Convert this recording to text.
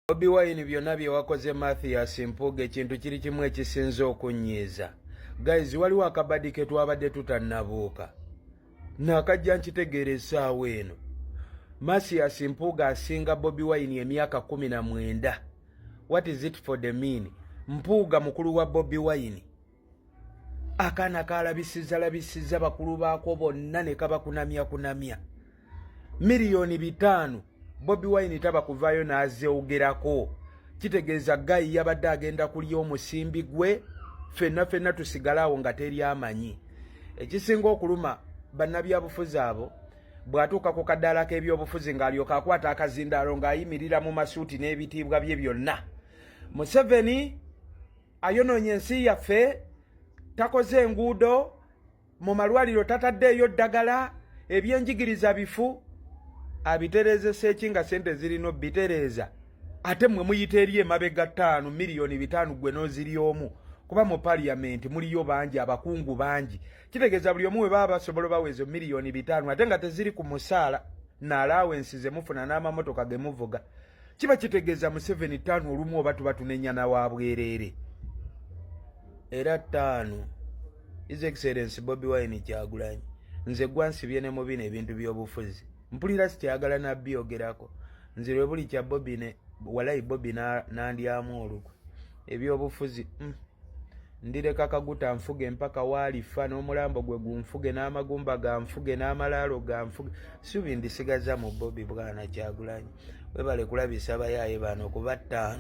Bobi Wine byonna bye wakoze Mathias Mpuuga ekintu kiri kimu ekisinza okunyiiza. Guys, waliwo akabadi ke twabadde tutannabuuka. Nakajja nkitegeera essaawa eno. Mathias Mpuuga asinga Bobi Wine emyaka 19. What is it for the mean? Mpuuga mukulu wa Bobi Wine. Akaana kalabisiza bakulu baako bonna ne kabakunamya. Miliyoni 5. Bobi Wine taba kuvaayo n'azeogerako. Kitegeeza Gayi yabadde agenda kulya omusimbi gwe, ffenna tusigalawo nga teri amanyi. Ekisinga okuluma bannabyabufuzi abo bw'atuuka ku kaddaala k'ebyobufuzi ng'alyoka akwata akazindaalo ng'ayimirira mu masuuti n'ebitiibwa bye byonna. Museveni ayonoonye ensi yaffe, takoze enguudo, mu malwaliro tataddeeyo ddagala, ebyenjigiriza bifu. Abitereze eki nga sente zirino bitereza ate mwe muyita eri emabega 5 miliyoni 5 gwe n'oziri omu kuba mu parliament muliyo bangi abakungu bangi kitegeeza buli omu we baba basobola bawezo miliyoni 5 ate nga teziri ku musaala na allowance ze mufuna n'amamotoka ge muvuga kiba kitegeeza mu 75 olumu oba tuba tunenya na wabwerere era 5 His Excellency Bobi Wine Kyagulanyi nze gwansibye ne mu bino ebintu by'obufuzi mpulira sikyagala nabyogerako nze lwe buli kya Bobi ne walayi Bobi nandyamu olukwe ebyobufuzi ndireka kaguta nfuge mpaka walifa n'omulambo gwe gunfuge n'amagumba ganfuge n'amalaalo ganfuge subi ndisigaza mu Bobi bwana Kyagulanyi webale kulabisa abayaaye bano kuba 5